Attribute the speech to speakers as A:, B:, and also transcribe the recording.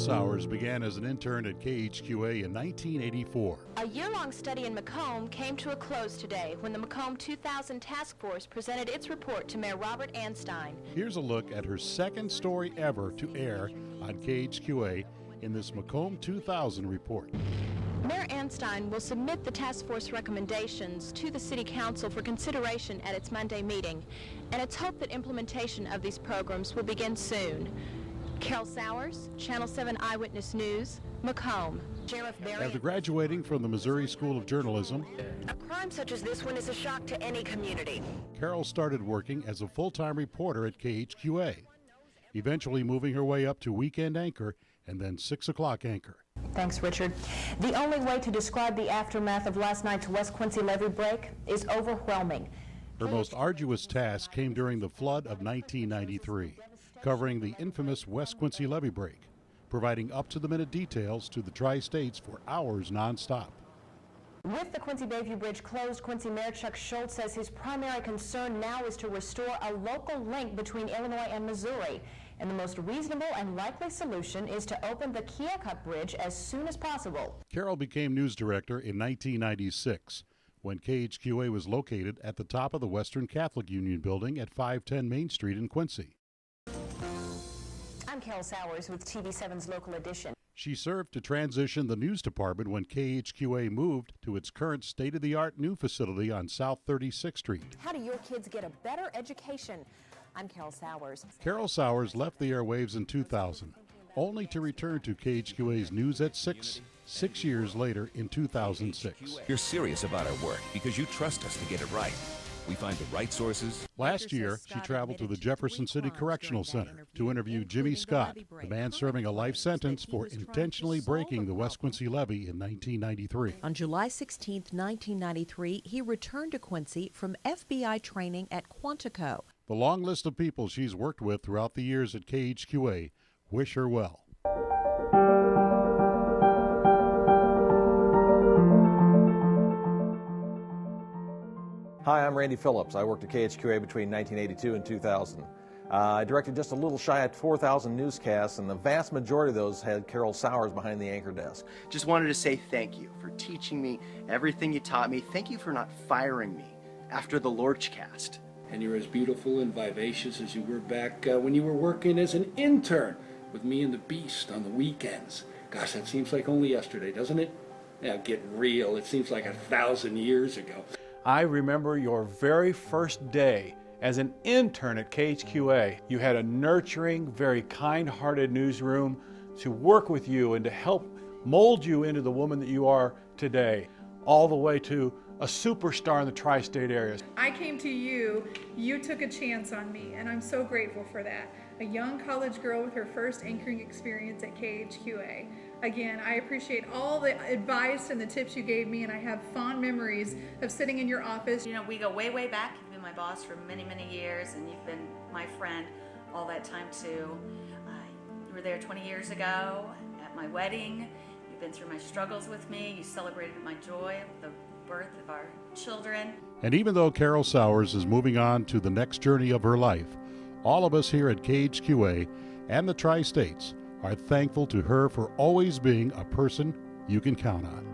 A: Sowers began as an intern at KHQA in 1984.
B: A year-long study in Macomb came to a close today when the Macomb 2000 Task Force presented its report to Mayor Robert Anstein.
A: Here's a look at her second story ever to air on KHQA in this Macomb 2000 report.
B: Mayor Anstein will submit the task force recommendations to the City Council for consideration at its Monday meeting, and it's hoped that implementation of these programs will begin soon. Carol Sowers, Channel 7 Eyewitness News, Macomb. Sheriff Barry.
A: After graduating from the Missouri School of Journalism,
C: a crime such as this one is a shock to any community.
A: Carol started working as a full-time reporter at KHQA, eventually moving her way up to weekend anchor and then 6 o'clock anchor.
D: Thanks, Richard. The only way to describe the aftermath of last night's West Quincy levee break is overwhelming.
A: Her most arduous task came during the flood of 1993, covering the infamous West Quincy levee break, providing up-to-the-minute details to the Tri-States for hours nonstop.
D: With the Quincy Bayview Bridge closed, Quincy Mayor Chuck Schultz says his primary concern now is to restore a local link between Illinois and Missouri. And the most reasonable and likely solution is to open the Keokuk Bridge as soon as possible.
A: Carol became news director in 1996 when KHQA was located at the top of the Western Catholic Union building at 510 Main Street in Quincy.
D: I'm Carol Sowers with TV7's Local Edition.
A: She served to transition the news department when KHQA moved to its current state-of-the-art new facility on South 36th Street.
D: How do your kids get a better education? I'm Carol Sowers.
A: Carol Sowers left the airwaves in 2000, only to return to KHQA's News at 6 years later in 2006.
E: You're serious about our work because you trust us to get it right. We find the right sources.
A: Last year, she traveled to the Jefferson City Correctional Center to interview Jimmy Scott, the man serving a life sentence for intentionally breaking the West Quincy levee in 1993.
F: On July 16, 1993, he returned to Quincy from FBI training at Quantico.
A: The long list of people she's worked with throughout the years at KHQA wish her well.
G: Hi, I'm Randy Phillips. I worked at KHQA between 1982 and 2000. I directed just a little shy of 4,000 newscasts, and the vast majority of those had Carol Sowers behind the anchor desk.
H: Just wanted to say thank you for teaching me everything you taught me. Thank you for not firing me after the Lorchcast.
I: And you're as beautiful and vivacious as you were back when you were working as an intern with me and the Beast on the weekends. Gosh, that seems like only yesterday, doesn't it? Now get real, it seems like 1,000 years ago.
J: I remember your very first day as an intern at KHQA. You had a nurturing, very kind-hearted newsroom to work with you and to help mold you into the woman that you are today, all the way to a superstar in the tri-state area.
K: I came to you, you took a chance on me, and I'm so grateful for that. A young college girl with her first anchoring experience at KHQA. Again, I appreciate all the advice and the tips you gave me, and I have fond memories of sitting in your office.
L: You know, we go way, way back. You've been my boss for many, many years, and you've been my friend all that time too. You were there 20 years ago at my wedding. You've been through my struggles with me. You celebrated my joy, the birth of our children.
A: And even though Carol Sowers is moving on to the next journey of her life, all of us here at KHQA and the Tri-States are thankful to her for always being a person you can count on.